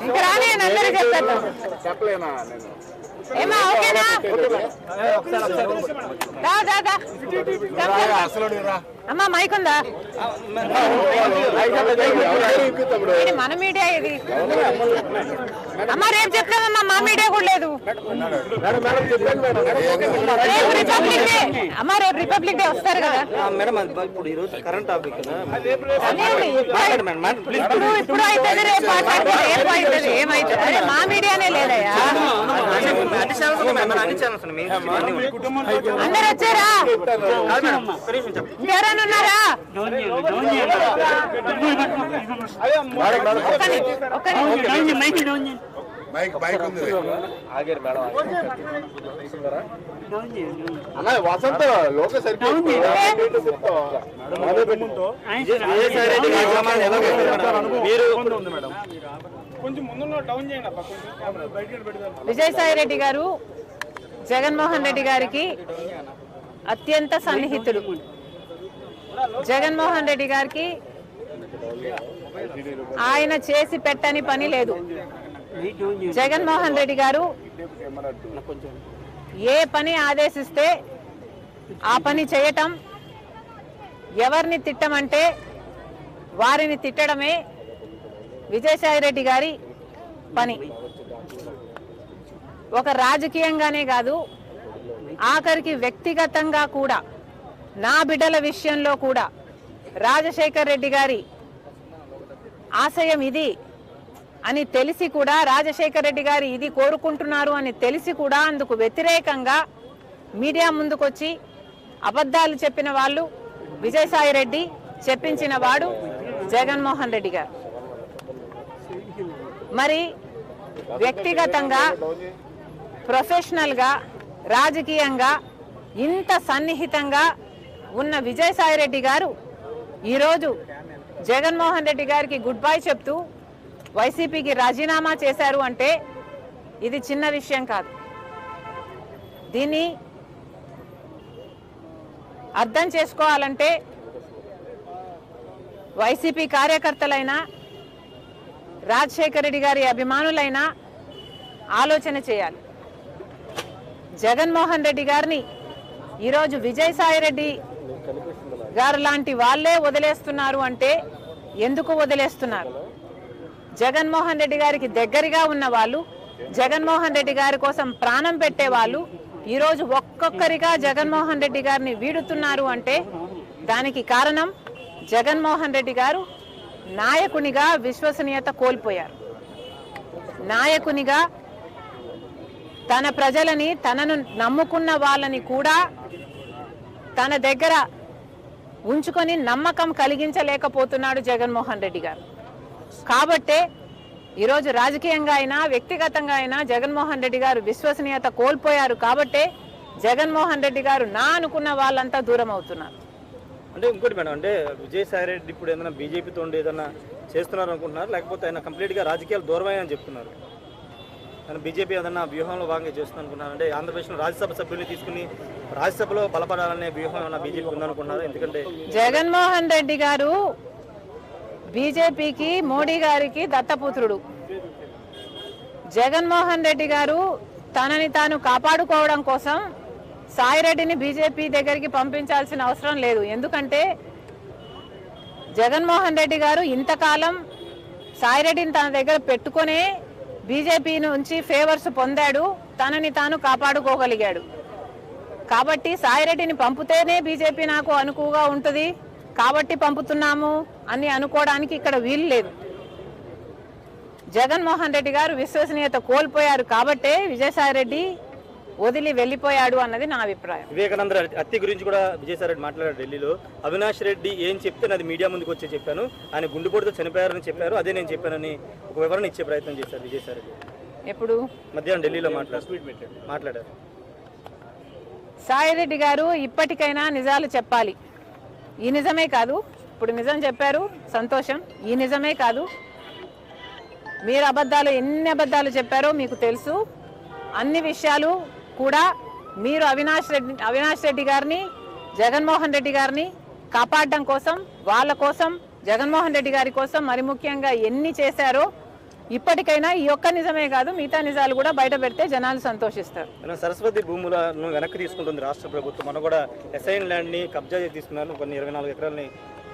ఇంకా రాలేను అందరూ చెప్తాను చెప్పలేనా నేను ఏమా ఓకేనా అమ్మా మైక్ ఉందా మన మీడియా ఇది అమ్మా రేపు చెప్తామమ్మా మా మీడియా కూడా లేదు రేపు రిపబ్లిక్ డే అమ్మా రేపు రిపబ్లిక్ డే వస్తారు కదా ఇప్పుడు అవుతుంది రేపు మాట్లాడుతుంది రేపు అవుతుంది ఏమవుతుంది అరే మా మీడియానే లేదయ్యా అందరు వచ్చారా ఇంకెవరైనా ఉన్నారా వసంత లోక విజయసాయి రెడ్డి గారు జగన్మోహన్ రెడ్డి గారికి అత్యంత సన్నిహితుడు. జగన్మోహన్ రెడ్డి గారికి ఆయన చేసి పెట్టని పని లేదు. జగన్మోహన్ రెడ్డి గారు ఏ పని ఆదేశిస్తే ఆ పని చేయటం, ఎవరిని తిట్టమంటే వారిని తిట్టడమే విజయసాయి రెడ్డి గారి పని. ఒక రాజకీయంగానే కాదు, ఆఖరికి వ్యక్తిగతంగా కూడా, నా బిడ్డల విషయంలో కూడా రాజశేఖర్ రెడ్డి గారి ఆశయం ఇది అని తెలిసి కూడా, రాజశేఖర్ రెడ్డి గారు ఇది కోరుకుంటున్నారు అని తెలిసి కూడా అందుకు వ్యతిరేకంగా మీడియా ముందుకొచ్చి అబద్ధాలు చెప్పిన వాళ్ళు విజయసాయి రెడ్డి, చెప్పించిన వాడు జగన్మోహన్ రెడ్డి గారు. మరి వ్యక్తిగతంగా, ప్రొఫెషనల్గా, రాజకీయంగా ఇంత సన్నిహితంగా ఉన్న విజయసాయి రెడ్డి గారు ఈరోజు జగన్మోహన్ రెడ్డి గారికి గుడ్ బై చెప్తూ వైసీపీకి రాజీనామా చేశారు అంటే ఇది చిన్న విషయం కాదు. దీన్ని అర్థం చేసుకోవాలంటే వైసీపీ కార్యకర్తలైనా, రాజశేఖర రెడ్డి గారి అభిమానులైనా ఆలోచన చేయాలి. జగన్మోహన్ రెడ్డి గారిని ఈరోజు విజయసాయి రెడ్డి గారు లాంటి వాళ్ళే వదిలేస్తున్నారు అంటే ఎందుకు వదిలేస్తున్నారు? జగన్మోహన్ రెడ్డి గారికి దగ్గరగా ఉన్న వాళ్ళు, జగన్మోహన్ రెడ్డి గారి కోసం ప్రాణం పెట్టే వాళ్ళు ఈరోజు ఒక్కొక్కరిగా జగన్మోహన్ రెడ్డి గారిని వీడుతున్నారు అంటే దానికి కారణం జగన్మోహన్ రెడ్డి గారు నాయకునిగా విశ్వసనీయత కోల్పోయారు. నాయకునిగా తన ప్రజలని, తనను నమ్ముకున్న వాళ్ళని కూడా తన దగ్గర ఉంచుకొని నమ్మకం కలిగించలేకపోతున్నాడు జగన్మోహన్ రెడ్డి గారు. కాబట్టే ఈరోజు రాజకీయంగా అయినా, వ్యక్తిగతంగా అయినా జగన్మోహన్ రెడ్డి గారు విశ్వసనీయత కోల్పోయారు. కాబట్టే జగన్మోహన్ రెడ్డి గారు నా అనుకున్న వాళ్ళంతా దూరం అవుతున్నారు. అంటే ఇంకోటి మేడం, అంటే విజయసాయి రెడ్డి ఇప్పుడు ఏదైనా బీజేపీతో ఏదైనా చేస్తున్నారు అనుకుంటున్నారు, లేకపోతే ఆయన కంప్లీట్గా రాజకీయాలు దూరమని చెప్తున్నారు? ఆయన బీజేపీ ఏదన్నా వ్యూహంలో భాగంగా చేస్తుంది అనుకున్నారు? అంటే ఆంధ్రప్రదేశ్లో రాజ్యసభ సభ్యుల్ని తీసుకుని రాజ్యసభలో బలపడాలనే వ్యూహం ఏమన్నా బీజేపీ ఉందనుకుంటున్నారు? ఎందుకంటే జగన్మోహన్ రెడ్డి గారు బీజేపీకి, మోడీ గారికి దత్తపుత్రుడు. జగన్మోహన్ రెడ్డి గారు తనని తాను కాపాడుకోవడం కోసం సాయిరెడ్డిని బీజేపీ దగ్గరికి పంపించాల్సిన అవసరం లేదు. ఎందుకంటే జగన్మోహన్ రెడ్డి గారు ఇంతకాలం సాయిరెడ్డిని తన దగ్గర పెట్టుకునే బీజేపీ నుంచి ఫేవర్స్ పొందాడు, తనని తాను కాపాడుకోగలిగాడు. కాబట్టి సాయిరెడ్డిని పంపితేనే బీజేపీ నాకు అనుకువగా ఉంటుంది కాబట్టి పంపుతున్నాము అని అనుకోవడానికి ఇక్కడ వీలు లేదు. జగన్మోహన్ రెడ్డి గారు విశ్వసనీయత కోల్పోయారు కాబట్టే విజయసాయి రెడ్డి వదిలి వెళ్ళిపోయాడు అన్నది నా అభిప్రాయం. వివేకానంద హత్య గురించి కూడా విజయసాయి రెడ్డి మాట్లాడారు ఢిల్లీలో. అవినాష్ రెడ్డి ఏం చెప్తే నాది మీడియా ముందుకు వచ్చి చెప్పాను, ఆయన గుండెపోటుతో చనిపోయారని చెప్పారు, అదే నేను చెప్పానని ఒక వివరణ ఇచ్చే ప్రయత్నం చేశారు విజయసాయి రెడ్డి. ఎప్పుడు? మధ్యాహ్నం ఢిల్లీలో మాట్లాడారు. సాయిరెడ్డి గారు ఇప్పటికైనా నిజాలు చెప్పాలి. ఈ నిజమే కాదు, ఇప్పుడు నిజం చెప్పారు సంతోషం, ఈ నిజమే కాదు, మీరు అబద్ధాలు ఎన్ని అబద్ధాలు చెప్పారో మీకు తెలుసు. అన్ని విషయాలు కూడా మీరు అవినాష్ రెడ్డి గారిని, జగన్మోహన్ రెడ్డి గారిని కాపాడడం కోసం, వాళ్ళ కోసం, జగన్మోహన్ రెడ్డి గారి కోసం మరి ముఖ్యంగా ఎన్ని చేశారో ఇప్పటికైనా ఈ ఒక్క నిజమే కాదు మిగతా నిజాలు కూడా బయట పెడితే జనాలు సంతోషిస్తారు. సరస్వతి భూములను వెనక్కి తీసుకుంటుంది రాష్ట్ర ప్రభుత్వం. మనం కూడా ఎస్ఐన్ ల్యాండ్ని కబ్జా చేసి తీసుకున్నారు, కొన్ని 24 ఎకరాలని